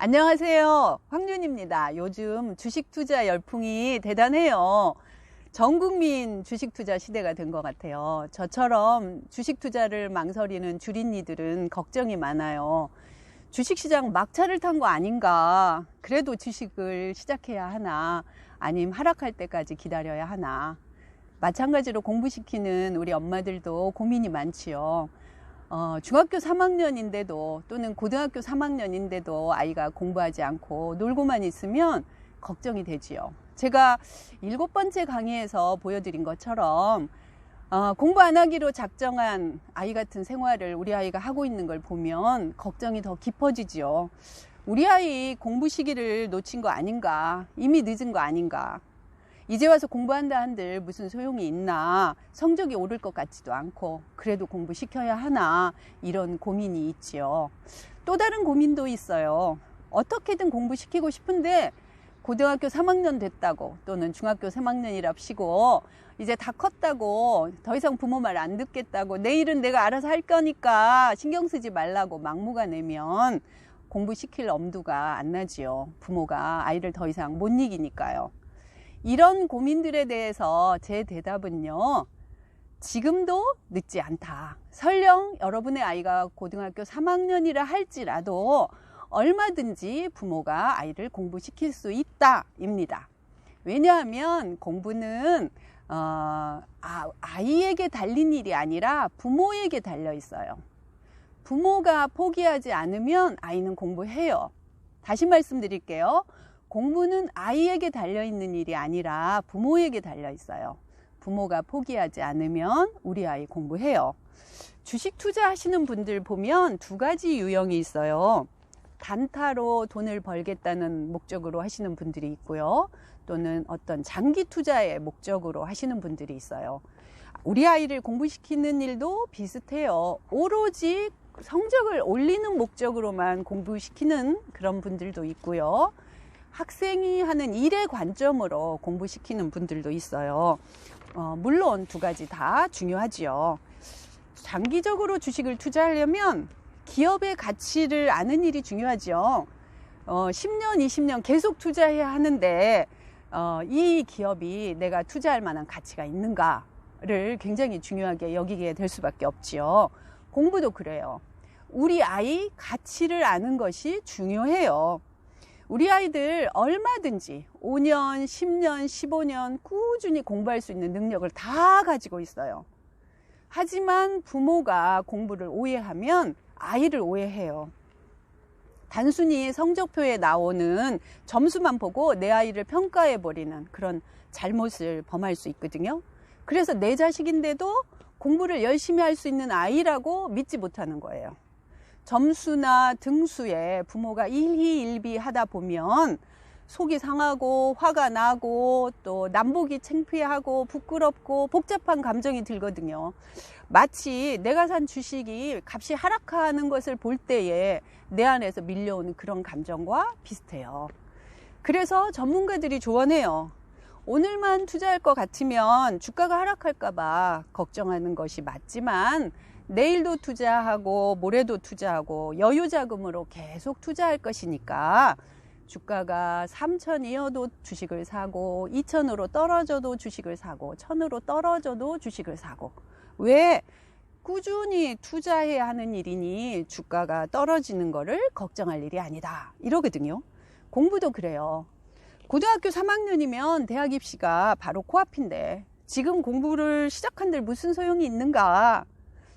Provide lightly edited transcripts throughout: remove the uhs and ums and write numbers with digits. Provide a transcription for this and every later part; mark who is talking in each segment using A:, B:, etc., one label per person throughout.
A: 안녕하세요. 황윤입니다. 요즘 주식 투자 열풍이 대단해요. 전 국민 주식 투자 시대가 된 것 같아요. 저처럼 주식 투자를 망설이는 주린이들은 걱정이 많아요. 주식시장 막차를 탄 거 아닌가? 그래도 주식을 시작해야 하나? 아님 하락할 때까지 기다려야 하나? 마찬가지로 공부시키는 우리 엄마들도 고민이 많지요. 중학교 3학년인데도 또는 고등학교 3학년인데도 아이가 공부하지 않고 놀고만 있으면 걱정이 되지요. 제가 7번째 강의에서 보여드린 것처럼 공부 안 하기로 작정한 아이 같은 생활을 우리 아이가 하고 있는 걸 보면 걱정이 더 깊어지지요. 우리 아이 공부 시기를 놓친 거 아닌가? 이미 늦은 거 아닌가? 이제 와서 공부한다 한들 무슨 소용이 있나, 성적이 오를 것 같지도 않고 그래도 공부시켜야 하나, 이런 고민이 있지요. 또 다른 고민도 있어요. 어떻게든 공부시키고 싶은데 고등학교 3학년 됐다고 또는 중학교 3학년이랍시고 이제 다 컸다고 더 이상 부모 말 안 듣겠다고 내일은 내가 알아서 할 거니까 신경 쓰지 말라고 막무가내면 공부시킬 엄두가 안 나지요. 부모가 아이를 더 이상 못 이기니까요. 이런 고민들에 대해서 제 대답은요, 지금도 늦지 않다. 설령 여러분의 아이가 고등학교 3학년이라 할지라도 얼마든지 부모가 아이를 공부시킬 수 있다 입니다. 왜냐하면 공부는 아이에게 달린 일이 아니라 부모에게 달려 있어요. 부모가 포기하지 않으면 아이는 공부해요. 다시 말씀드릴게요. 공부는 아이에게 달려있는 일이 아니라 부모에게 달려있어요. 부모가 포기하지 않으면 우리 아이 공부해요. 주식 투자하시는 분들 보면 두 가지 유형이 있어요. 단타로 돈을 벌겠다는 목적으로 하시는 분들이 있고요. 또는 어떤 장기 투자의 목적으로 하시는 분들이 있어요. 우리 아이를 공부시키는 일도 비슷해요. 오로지 성적을 올리는 목적으로만 공부시키는 그런 분들도 있고요. 학생이 하는 일의 관점으로 공부시키는 분들도 있어요. 물론 두 가지 다 중요하지요. 장기적으로 주식을 투자하려면 기업의 가치를 아는 일이 중요하죠. 10년, 20년 계속 투자해야 하는데 이 기업이 내가 투자할 만한 가치가 있는가를 굉장히 중요하게 여기게 될 수밖에 없지요. 공부도 그래요. 우리 아이 가치를 아는 것이 중요해요. 우리 아이들 얼마든지 5년, 10년, 15년 꾸준히 공부할 수 있는 능력을 다 가지고 있어요. 하지만 부모가 공부를 오해하면 아이를 오해해요. 단순히 성적표에 나오는 점수만 보고 내 아이를 평가해버리는 그런 잘못을 범할 수 있거든요. 그래서 내 자식인데도 공부를 열심히 할 수 있는 아이라고 믿지 못하는 거예요. 점수나 등수에 부모가 일희일비 하다 보면 속이 상하고 화가 나고 또 남보기 창피하고 부끄럽고 복잡한 감정이 들거든요. 마치 내가 산 주식이 값이 하락하는 것을 볼 때에 내 안에서 밀려오는 그런 감정과 비슷해요. 그래서 전문가들이 조언해요. 오늘만 투자할 것 같으면 주가가 하락할까 봐 걱정하는 것이 맞지만 내일도 투자하고 모레도 투자하고 여유 자금으로 계속 투자할 것이니까 주가가 3,000이어도 주식을 사고 2,000으로 떨어져도 주식을 사고 1,000으로 떨어져도 주식을 사고. 왜? 꾸준히 투자해야 하는 일이니 주가가 떨어지는 거를 걱정할 일이 아니다 이러거든요. 공부도 그래요. 고등학교 3학년이면 대학 입시가 바로 코앞인데 지금 공부를 시작한들 무슨 소용이 있는가?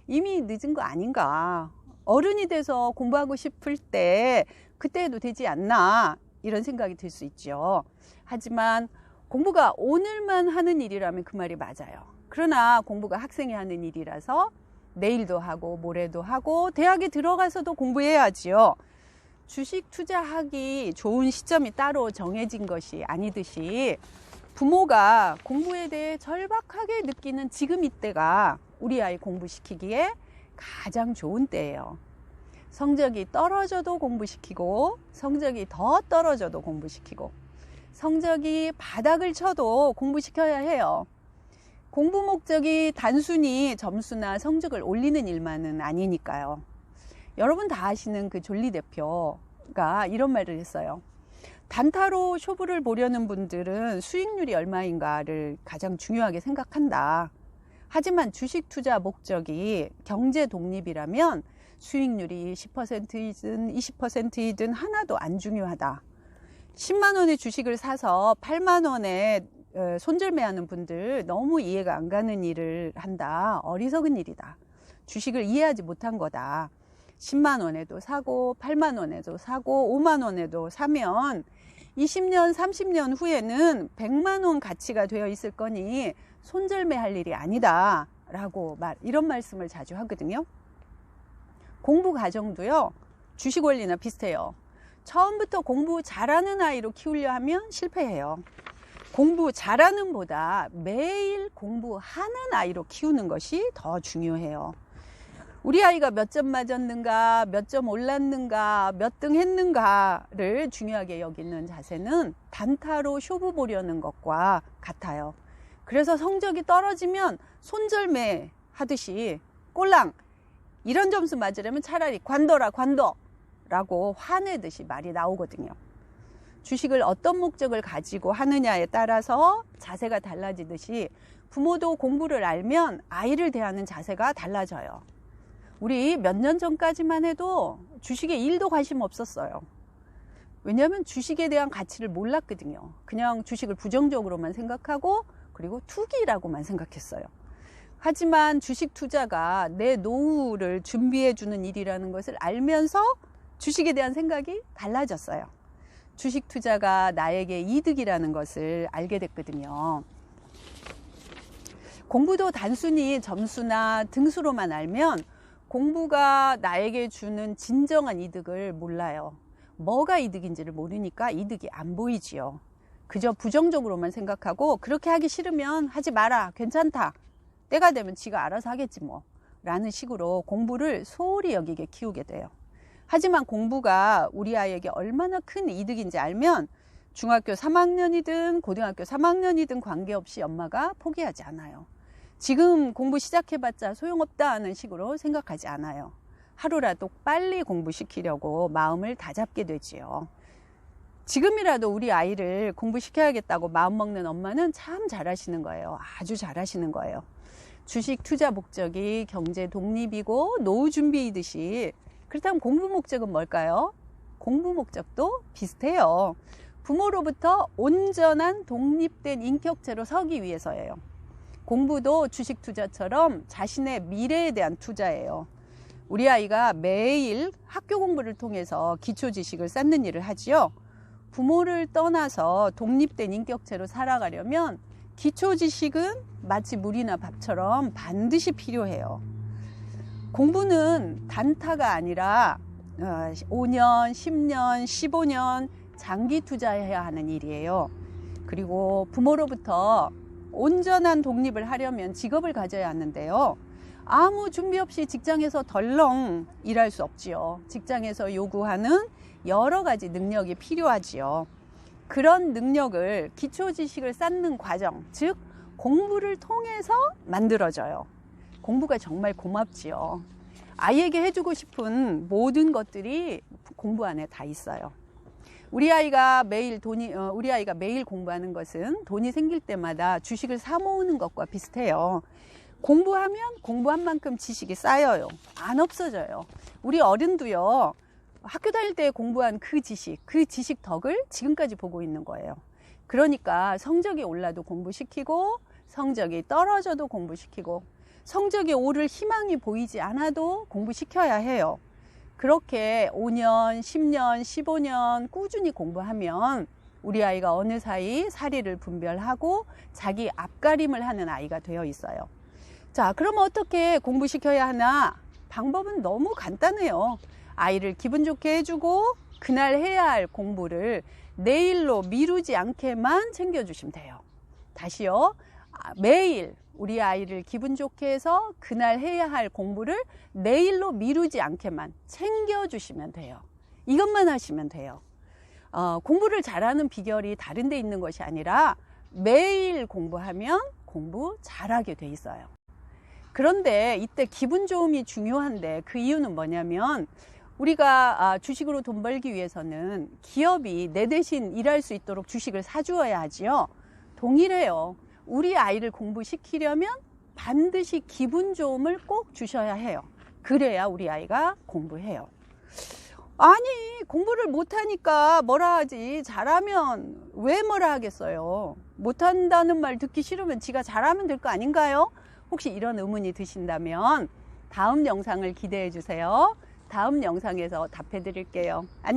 A: 이미 늦은 거 아닌가? 어른이 돼서 공부하고 싶을 때 그때 해도 되지 않나? 이런 생각이 들 수 있죠. 하지만 공부가 오늘만 하는 일이라면 그 말이 맞아요. 그러나 공부가 학생이 하는 일이라서 내일도 하고 모레도 하고 대학에 들어가서도 공부해야지요. 주식 투자하기 좋은 시점이 따로 정해진 것이 아니듯이 부모가 공부에 대해 절박하게 느끼는 지금 이때가 우리 아이 공부시키기에 가장 좋은 때예요. 성적이 떨어져도 공부시키고 성적이 더 떨어져도 공부시키고 성적이 바닥을 쳐도 공부시켜야 해요. 공부 목적이 단순히 점수나 성적을 올리는 일만은 아니니까요. 여러분 다 아시는 그 졸리 대표, 부모가 이런 말을 했어요. 단타로 쇼부를 보려는 분들은 수익률이 얼마인가를 가장 중요하게 생각한다. 하지만 주식 투자 목적이 경제 독립이라면 수익률이 10%이든 20%이든 하나도 안 중요하다. 10만 원의 주식을 사서 8만 원에 손절매하는 분들 너무 이해가 안 가는 일을 한다. 어리석은 일이다. 주식을 이해하지 못한 거다. 10만 원에도 사고 8만 원에도 사고 5만 원에도 사면 20년 30년 후에는 100만 원 가치가 되어 있을 거니 손절매할 일이 아니다 라고 이런 말씀을 자주 하거든요. 공부 과정도요, 주식 원리나 비슷해요. 처음부터 공부 잘하는 아이로 키우려 하면 실패해요. 공부 잘하는 보다 매일 공부하는 아이로 키우는 것이 더 중요해요. 우리 아이가 몇 점 맞았는가, 몇 점 올랐는가, 몇 등 했는가를 중요하게 여기는 자세는 단타로 쇼부 보려는 것과 같아요. 그래서 성적이 떨어지면 손절매 하듯이 꼴랑 이런 점수 맞으려면 차라리 관둬라 관둬 라고 화내듯이 말이 나오거든요. 주식을 어떤 목적을 가지고 하느냐에 따라서 자세가 달라지듯이 부모도 공부를 알면 아이를 대하는 자세가 달라져요. 우리 몇 년 전까지만 해도 주식에 1도 관심 없었어요. 왜냐하면 주식에 대한 가치를 몰랐거든요. 그냥 주식을 부정적으로만 생각하고 그리고 투기라고만 생각했어요. 하지만 주식 투자가 내 노후를 준비해 주는 일이라는 것을 알면서 주식에 대한 생각이 달라졌어요. 주식 투자가 나에게 이득이라는 것을 알게 됐거든요. 공부도 단순히 점수나 등수로만 알면 공부가 나에게 주는 진정한 이득을 몰라요. 뭐가 이득인지를 모르니까 이득이 안 보이지요. 그저 부정적으로만 생각하고 그렇게 하기 싫으면 하지 마라, 괜찮다, 때가 되면 지가 알아서 하겠지 뭐 라는 식으로 공부를 소홀히 여기게 키우게 돼요. 하지만 공부가 우리 아이에게 얼마나 큰 이득인지 알면 중학교 3학년이든 고등학교 3학년이든 관계없이 엄마가 포기하지 않아요. 지금 공부 시작해봤자 소용없다 하는 식으로 생각하지 않아요. 하루라도 빨리 공부시키려고 마음을 다잡게 되지요. 지금이라도 우리 아이를 공부시켜야겠다고 마음먹는 엄마는 참 잘하시는 거예요. 아주 잘하시는 거예요. 주식 투자 목적이 경제 독립이고 노후 준비이듯이 그렇다면 공부 목적은 뭘까요? 공부 목적도 비슷해요. 부모로부터 온전한 독립된 인격체로 서기 위해서예요. 공부도 주식 투자처럼 자신의 미래에 대한 투자예요. 우리 아이가 매일 학교 공부를 통해서 기초 지식을 쌓는 일을 하지요. 부모를 떠나서 독립된 인격체로 살아가려면 기초 지식은 마치 물이나 밥처럼 반드시 필요해요. 공부는 단타가 아니라 5년, 10년, 15년 장기 투자해야 하는 일이에요. 그리고 부모로부터 온전한 독립을 하려면 직업을 가져야 하는데요. 아무 준비 없이 직장에서 덜렁 일할 수 없지요. 직장에서 요구하는 여러 가지 능력이 필요하지요. 그런 능력을 기초 지식을 쌓는 과정, 즉 공부를 통해서 만들어져요. 공부가 정말 고맙지요. 아이에게 해주고 싶은 모든 것들이 공부 안에 다 있어요. 우리 아이가 매일 공부하는 것은 돈이 생길 때마다 주식을 사 모으는 것과 비슷해요. 공부하면 공부한 만큼 지식이 쌓여요. 안 없어져요. 우리 어른도요. 학교 다닐 때 공부한 그 지식 덕을 지금까지 보고 있는 거예요. 그러니까 성적이 올라도 공부시키고 성적이 떨어져도 공부시키고 성적이 오를 희망이 보이지 않아도 공부시켜야 해요. 그렇게 5년, 10년, 15년 꾸준히 공부하면 우리 아이가 어느 사이 사리를 분별하고 자기 앞가림을 하는 아이가 되어 있어요. 자, 그럼 어떻게 공부시켜야 하나? 방법은 너무 간단해요. 아이를 기분 좋게 해주고 그날 해야 할 공부를 내일로 미루지 않게만 챙겨주시면 돼요. 다시요. 매일 우리 아이를 기분 좋게 해서 그날 해야 할 공부를 내일로 미루지 않게만 챙겨주시면 돼요. 이것만 하시면 돼요. 공부를 잘하는 비결이 다른 데 있는 것이 아니라 매일 공부하면 공부 잘하게 돼 있어요. 그런데 이때 기분 좋음이 중요한데 그 이유는 뭐냐면 우리가 주식으로 돈 벌기 위해서는 기업이 내 대신 일할 수 있도록 주식을 사주어야 하지요. 동일해요. 우리 아이를 공부시키려면 반드시 기분 좋음을 꼭 주셔야 해요. 그래야 우리 아이가 공부해요. 아니, 공부를 못하니까 뭐라 하지, 잘하면 왜 뭐라 하겠어요. 못한다는 말 듣기 싫으면 지가 잘하면 될 거 아닌가요? 혹시 이런 의문이 드신다면 다음 영상을 기대해 주세요. 다음 영상에서 답해 드릴게요. 안녕.